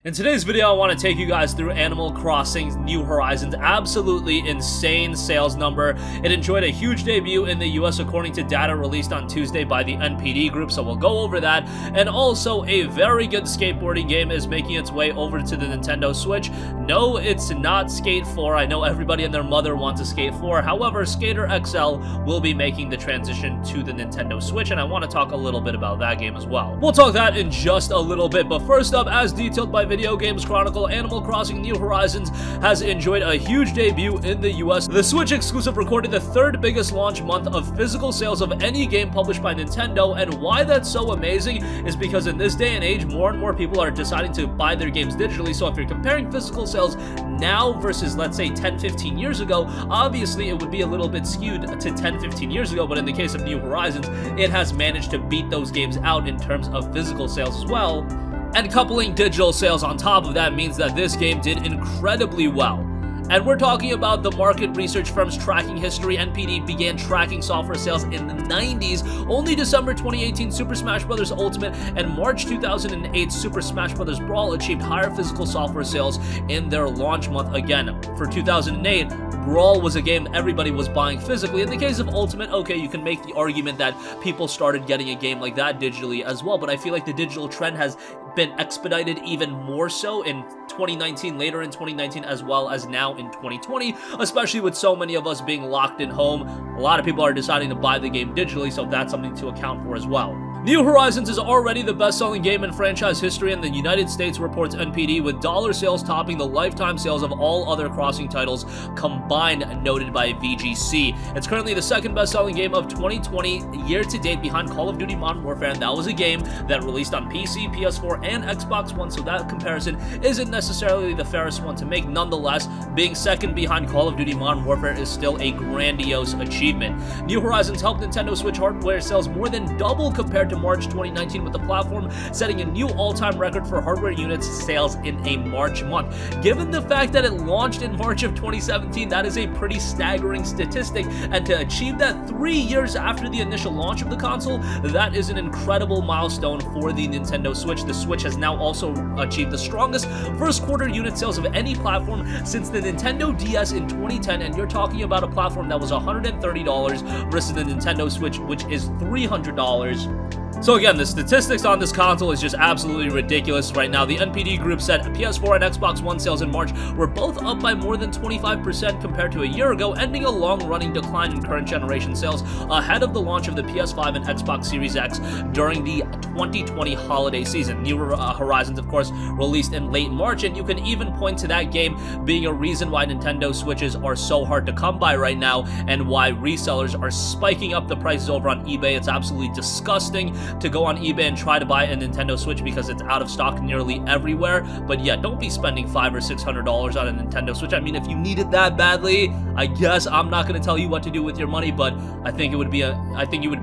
In today's video, I want to take you guys through Animal Crossing New Horizons' absolutely insane sales number. It enjoyed a huge debut in the US according to data released on Tuesday by the NPD group, so we'll go over that. And also, a very good skateboarding game is making its way over to the Nintendo Switch. No, it's not Skate 4. I know everybody and their mother wants a Skate 4. However, Skater XL will be making the transition to the Nintendo Switch, and I want to talk a little bit about that game as well. We'll talk that in just a little bit, but first up, as detailed by Video Games Chronicle, Animal Crossing New Horizons has enjoyed a huge debut in the US. The Switch exclusive recorded the third biggest launch month of physical sales of any game published by Nintendo, and why that's so amazing is because in this day and age, more and more people are deciding to buy their games digitally. So if you're comparing physical sales now versus, let's say, 10-15 years ago, obviously it would be a little bit skewed to 10-15 years ago, but in the case of New Horizons, it has managed to beat those games out in terms of physical sales as well. And coupling digital sales on top of that means that this game did incredibly well. And we're talking about the market research firm's tracking history. NPD began tracking software sales in the 90s. Only December 2018 Super Smash Bros. Ultimate and March 2008 Super Smash Bros. Brawl achieved higher physical software sales in their launch month. Again, for 2008, Brawl was a game everybody was buying physically. In the case of Ultimate, okay, you can make the argument that people started getting a game like that digitally as well, but I feel like the digital trend has been expedited even more so in 2019, later in 2019, as well as now in 2020, especially with so many of us being locked in home. A lot of people are deciding to buy the game digitally, so that's something to account for as well. New Horizons is already the best-selling game in franchise history in the United States, reports NPD, with dollar sales topping the lifetime sales of all other Crossing titles combined, noted by VGC. It's currently the second best-selling game of 2020 year-to-date behind Call of Duty Modern Warfare, and that was a game that released on PC, PS4, and Xbox One, so that comparison isn't necessarily the fairest one to make. Nonetheless, being second behind Call of Duty Modern Warfare is still a grandiose achievement. New Horizons helped Nintendo Switch hardware sales more than double compared to March 2019, with the platform setting a new all-time record for hardware units sales in a March month. Given the fact that it launched in March of 2017, that is a pretty staggering statistic, and to achieve that 3 years after the initial launch of the console, that is an incredible milestone for the Nintendo Switch. The Switch has now also achieved the strongest first quarter unit sales of any platform since the Nintendo DS in 2010, and you're talking about a platform that was $130 versus the Nintendo Switch, which is $300. So again, the statistics on this console is just absolutely ridiculous right now. The NPD group said PS4 and Xbox One sales in March were both up by more than 25% compared to a year ago, ending a long-running decline in current generation sales ahead of the launch of the PS5 and Xbox Series X during the 2020 holiday season. New Horizons, of course, released in late March, and you can even point to that game being a reason why Nintendo Switches are so hard to come by right now, and why resellers are spiking up the prices over on eBay. It's absolutely disgusting to go on eBay and try to buy a Nintendo Switch because it's out of stock nearly everywhere. But yeah, don't be spending $500 or $600 on a Nintendo Switch. I mean, if you need it that badly, I guess I'm not going to tell you what to do with your money, but I think you would be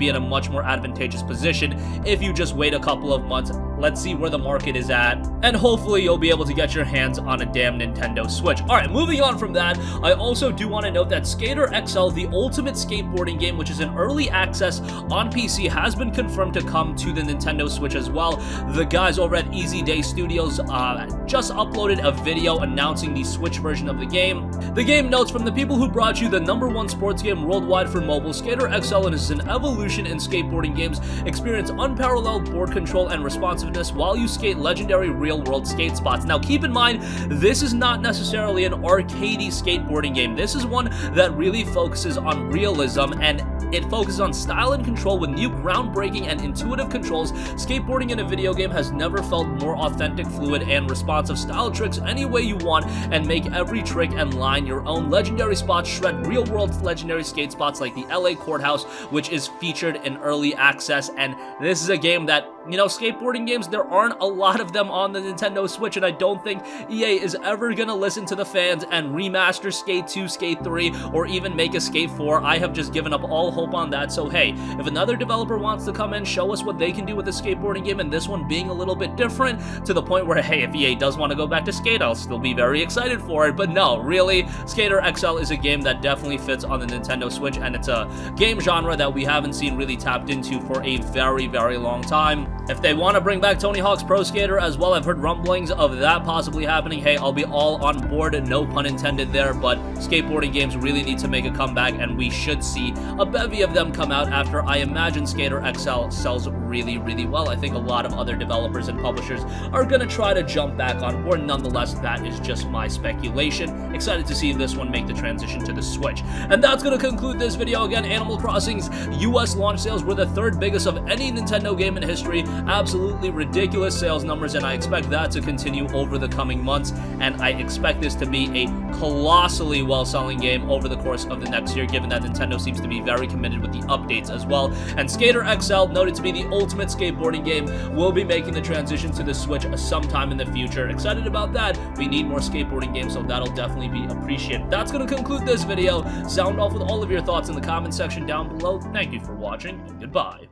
in a much more advantageous position if you just wait a couple of months. Let's see where the market is at, and hopefully you'll be able to get your hands on a damn Nintendo Switch. Alright, moving on from that, I also do want to note that Skater XL, the ultimate skateboarding game, which is in early access on PC, has been confirmed to come to the Nintendo Switch as well. The guys over at Easy Day Studios just uploaded a video announcing the Switch version of the game. The game notes, from the people who brought you the #1 sports game worldwide for mobile, Skater XL is an evolution in skateboarding games. Experience unparalleled board control and responsiveness while you skate legendary real-world skate spots. Now keep in mind, this is not necessarily an arcadey skateboarding game. This is one that really focuses on realism, and it focuses on style and control with new groundbreaking and intuitive controls. Skateboarding in a video game has never felt more authentic, fluid, and responsive. Style tricks any way you want and make every trick and line your own. Legendary spots shred real-world legendary skate spots like the LA Courthouse, which is featured in early access. And this is a game that, you know, skateboarding games, there aren't a lot of them on the Nintendo Switch, and I don't think EA is ever gonna listen to the fans and remaster Skate 2, Skate 3, or even make a Skate 4. I have just given up all hope on that. So hey, if another developer wants to come in, show us what they can do with a skateboarding game, and this one being a little bit different, to the point where, hey, if EA does want to go back to Skate, I'll still be very excited for it. But no, really, Skater XL is a game that definitely fits on the Nintendo Switch, and it's a game genre that we haven't seen really tapped into for a very, very long time. If they want to bring back Tony Hawk's Pro Skater as well, I've heard rumblings of that possibly happening. Hey, I'll be all on board, no pun intended there, but skateboarding games really need to make a comeback, and we should see a bevy of them come out after I imagine Skater XL sells really, really well. I think a lot of other developers and publishers are going to try to jump back on board. Nonetheless, that is just my speculation. Excited to see this one make the transition to the Switch. And that's going to conclude this video. Again, Animal Crossing's US launch sales were the third biggest of any Nintendo game in history. Absolutely ridiculous sales numbers, and I expect that to continue over the coming months, and I expect this to be a colossally well-selling game over the course of the next year, given that Nintendo seems to be very committed with the updates as well. And Skater XL, noted to be the ultimate skateboarding game, will be making the transition to the Switch sometime in the future. Excited about that. We need more skateboarding games, so that'll definitely be appreciated. That's going to conclude this video. Sound off with all of your thoughts in the comment section down below. Thank you for watching, and goodbye.